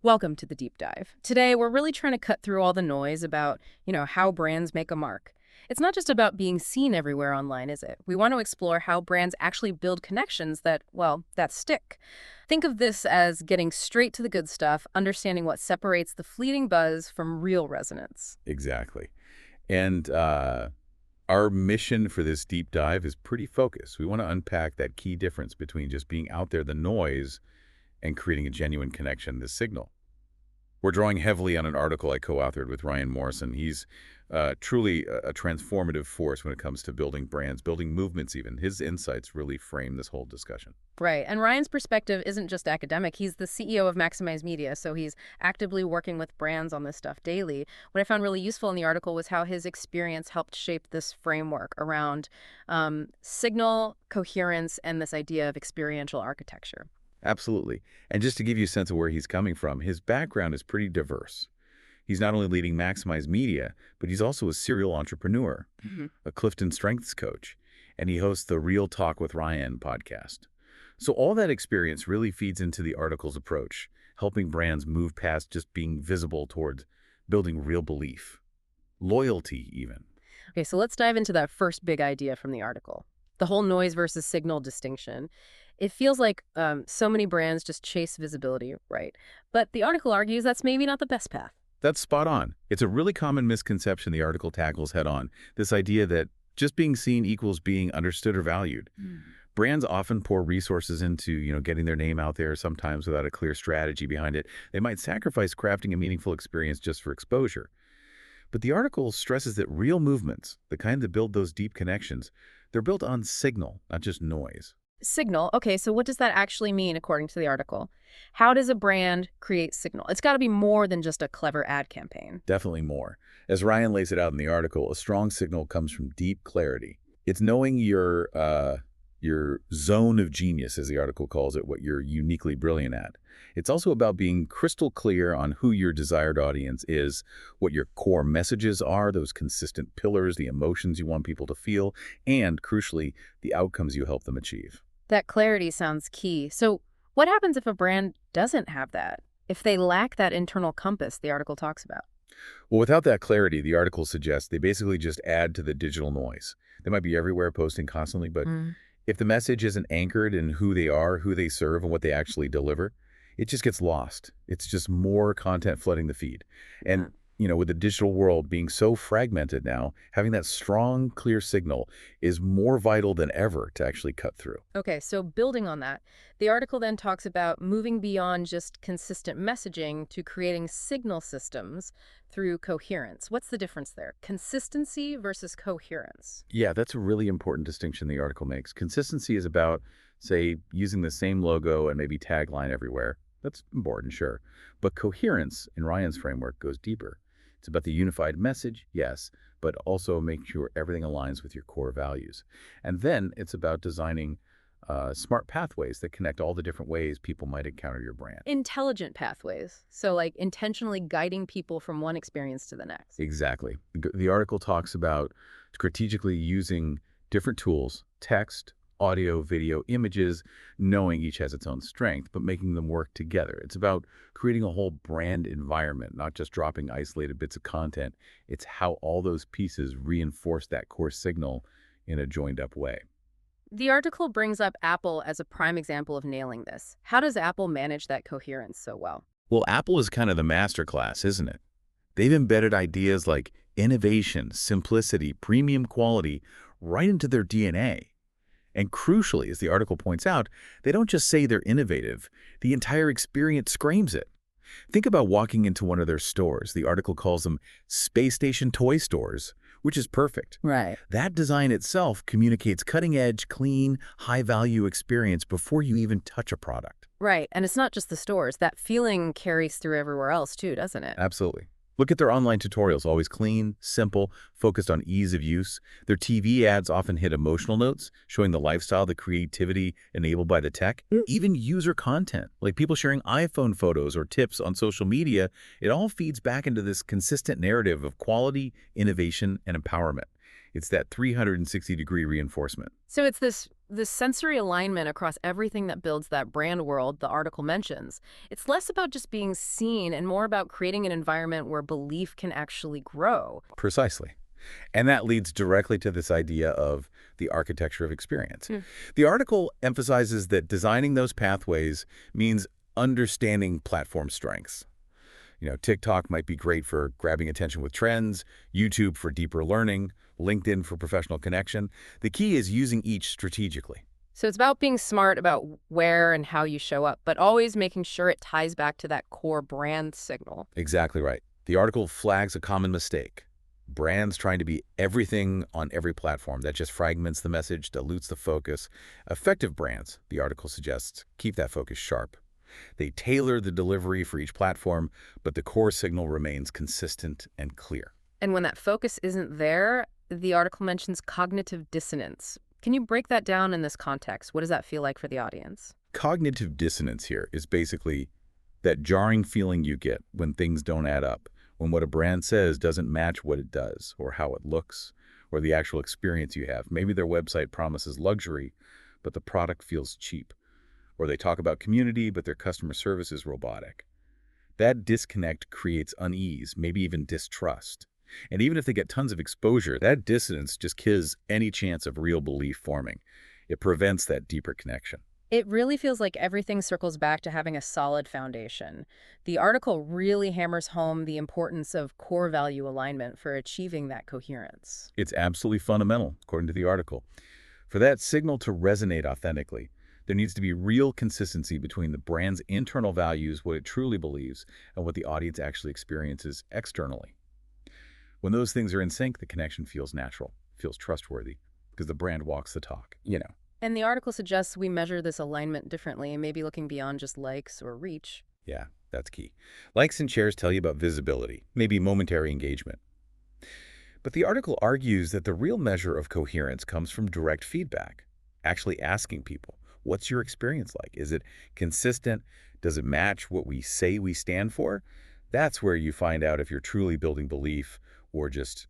Welcome to the deep dive. Today, we're really trying to cut through all the noise about, how brands make a mark. It's not just about being seen everywhere online, is it? We want to explore how brands actually build connections that, well, that stick. Think of this as getting straight to the good stuff, understanding what separates the fleeting buzz from real resonance. Exactly. And our mission for this deep dive is pretty focused. We want to unpack that key difference between just being out there, the noise, and creating a genuine connection, the signal. We're drawing heavily on an article I co-authored with Ryan Morrison. He's truly a transformative force when it comes to building brands, building movements even. His insights really frame this whole discussion. Right. And Ryan's perspective isn't just academic. He's the CEO of Maximize Media, so he's actively working with brands on this stuff daily. What I found really useful in the article was how his experience helped shape this framework around signal, coherence, and this idea of experiential architecture. Absolutely. And just to give you a sense of where he's coming from, his background is pretty diverse. He's not only leading Maximize Media, but he's also a serial entrepreneur, a Clifton Strengths coach, and he hosts the Real Talk with Ryan podcast. So all that experience really feeds into the article's approach, helping brands move past just being visible towards building real belief, loyalty even. Okay, so let's dive into that first big idea from the article, the whole noise versus signal distinction. It feels like so many brands just chase visibility, right? But the article argues that's maybe not the best path. That's spot on. It's a really common misconception the article tackles head on, this idea that just being seen equals being understood or valued. Brands often pour resources into, getting their name out there, sometimes without a clear strategy behind it. They might sacrifice crafting a meaningful experience just for exposure. But the article stresses that real movements, the kind that build those deep connections, they're built on signal, not just noise. Signal. Okay, so what does that actually mean according to the article? How does a brand create signal? It's got to be more than just a clever ad campaign. Definitely more. As Ryan lays it out in the article, a strong signal comes from deep clarity. It's knowing your zone of genius, as the article calls it, what you're uniquely brilliant at. It's also about being crystal clear on who your desired audience is, what your core messages are, those consistent pillars, the emotions you want people to feel, and, crucially, the outcomes you help them achieve. That clarity sounds key. So what happens if a brand doesn't have that? If they lack that internal compass the article talks about? Well, without that clarity, the article suggests they basically just add to the digital noise. They might be everywhere posting constantly, but if the message isn't anchored in who they are, who they serve, and what they actually deliver, it just gets lost. It's just more content flooding the feed. And, with the digital world being so fragmented now, having that strong, clear signal is more vital than ever to actually cut through. Okay, so building on that, the article then talks about moving beyond just consistent messaging to creating signal systems through coherence. What's the difference there? Consistency versus coherence. Yeah, that's a really important distinction the article makes. Consistency is about, say, using the same logo and maybe tagline everywhere. That's important, sure. But coherence, in Ryan's framework, goes deeper. It's about the unified message, yes, but also making sure everything aligns with your core values. And then it's about designing smart pathways that connect all the different ways people might encounter your brand. Intelligent pathways. So like intentionally guiding people from one experience to the next. Exactly. The article talks about strategically using different tools, text, audio, video, images, knowing each has its own strength, but making them work together. It's about creating a whole brand environment, not just dropping isolated bits of content. It's how all those pieces reinforce that core signal in a joined-up way. The article brings up Apple as a prime example of nailing this. How does Apple manage that coherence so well? Well, Apple is kind of the master class, isn't it? They've embedded ideas like innovation, simplicity, premium quality right into their DNA. And crucially, as the article points out, they don't just say they're innovative. The entire experience screams it. Think about walking into one of their stores. The article calls them space station toy stores, which is perfect. Right. That design itself communicates cutting-edge, clean, high-value experience before you even touch a product. Right. And it's not just the stores. That feeling carries through everywhere else too, doesn't it? Absolutely. Look at their online tutorials, always clean, simple, focused on ease of use. Their TV ads often hit emotional notes, showing the lifestyle, the creativity enabled by the tech. Even user content, like people sharing iPhone photos or tips on social media, it all feeds back into this consistent narrative of quality, innovation, and empowerment. It's that 360-degree reinforcement. So it's this The sensory alignment across everything that builds that brand world the article mentions. It's less about just being seen and more about creating an environment where belief can actually grow. Precisely. And that leads directly to this idea of the architecture of experience. Hmm. The article emphasizes that designing those pathways means understanding platform strengths. TikTok might be great for grabbing attention with trends, YouTube for deeper learning, LinkedIn for professional connection. The key is using each strategically. So it's about being smart about where and how you show up, but always making sure it ties back to that core brand signal. Exactly right. The article flags a common mistake. Brands trying to be everything on every platform. That just fragments the message, dilutes the focus. Effective brands, the article suggests, keep that focus sharp. They tailor the delivery for each platform, but the core signal remains consistent and clear. And when that focus isn't there, the article mentions cognitive dissonance. Can you break that down in this context? What does that feel like for the audience? Cognitive dissonance here is basically that jarring feeling you get when things don't add up, when what a brand says doesn't match what it does, or how it looks, or the actual experience you have. Maybe their website promises luxury, but the product feels cheap. Or they talk about community, but their customer service is robotic. That disconnect creates unease, maybe even distrust. And even if they get tons of exposure, that dissonance just kills any chance of real belief forming. It prevents that deeper connection. It really feels like everything circles back to having a solid foundation. The article really hammers home the importance of core value alignment for achieving that coherence. It's absolutely fundamental, according to the article. For that signal to resonate authentically, there needs to be real consistency between the brand's internal values, what it truly believes, and what the audience actually experiences externally. When those things are in sync, the connection feels natural, feels trustworthy, because the brand walks the talk. And the article suggests we measure this alignment differently, maybe looking beyond just likes or reach. Yeah, that's key. Likes and shares tell you about visibility, maybe momentary engagement. But the article argues that the real measure of coherence comes from direct feedback, actually asking people, what's your experience like? Is it consistent? Does it match what we say we stand for? That's where you find out if you're truly building belief or just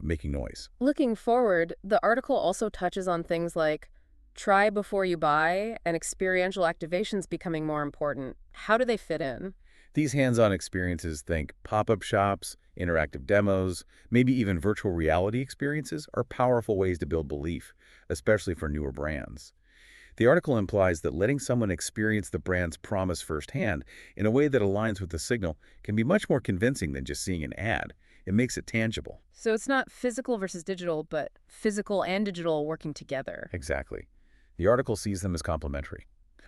making noise. Looking forward, the article also touches on things like try before you buy and experiential activations becoming more important. How do they fit in? These hands-on experiences, think pop-up shops, interactive demos, maybe even virtual reality experiences, are powerful ways to build belief, especially for newer brands. The article implies that letting someone experience the brand's promise firsthand in a way that aligns with the signal can be much more convincing than just seeing an ad. It makes it tangible. So it's not physical versus digital, but physical and digital working together. Exactly. The article sees them as complementary.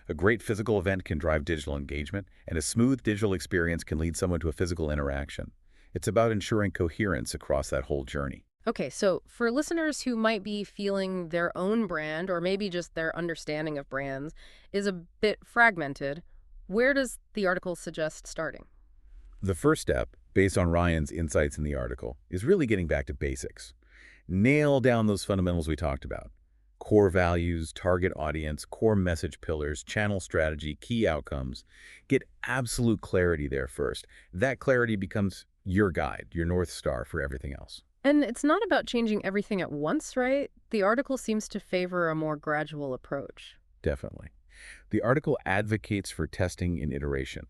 A great physical event can drive digital engagement, and a smooth digital experience can lead someone to a physical interaction. It's about ensuring coherence across that whole journey. Okay, so for listeners who might be feeling their own brand or maybe just their understanding of brands is a bit fragmented, where does the article suggest starting? The first step, based on Ryan's insights in the article, is really getting back to basics. Nail down those fundamentals we talked about. Core values, target audience, core message pillars, channel strategy, key outcomes. Get absolute clarity there first. That clarity becomes your guide, your North Star for everything else. And it's not about changing everything at once, right? The article seems to favor a more gradual approach. Definitely. The article advocates for testing and iteration.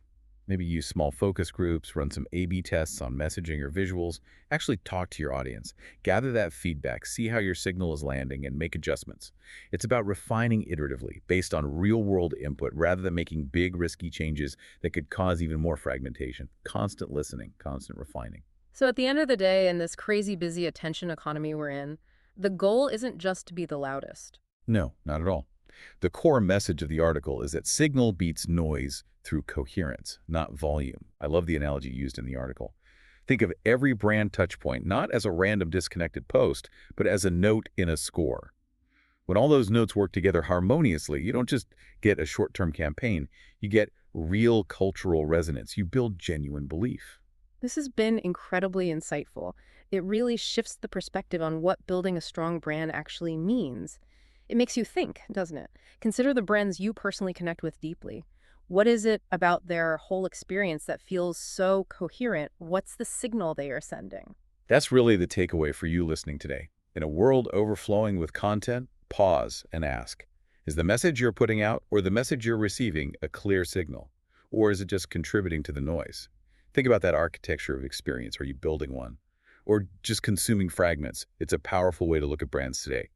Maybe use small focus groups, run some A/B tests on messaging or visuals. Actually talk to your audience. Gather that feedback, see how your signal is landing, and make adjustments. It's about refining iteratively, based on real-world input, rather than making big, risky changes that could cause even more fragmentation. Constant listening, constant refining. So at the end of the day, in this crazy busy attention economy we're in, the goal isn't just to be the loudest. No, not at all. The core message of the article is that signal beats noise through coherence, not volume. I love the analogy used in the article. Think of every brand touchpoint not as a random disconnected post, but as a note in a score. When all those notes work together harmoniously, you don't just get a short-term campaign. You get real cultural resonance. You build genuine belief. This has been incredibly insightful. It really shifts the perspective on what building a strong brand actually means. It makes you think, doesn't it? Consider the brands you personally connect with deeply. What is it about their whole experience that feels so coherent? What's the signal they are sending? That's really the takeaway for you listening today. In a world overflowing with content, Pause and ask, is the message you're putting out or the message you're receiving a clear signal? Or is it just contributing to the noise? Think about that architecture of experience. Are you building one? Or just consuming fragments? It's a powerful way to look at brands today.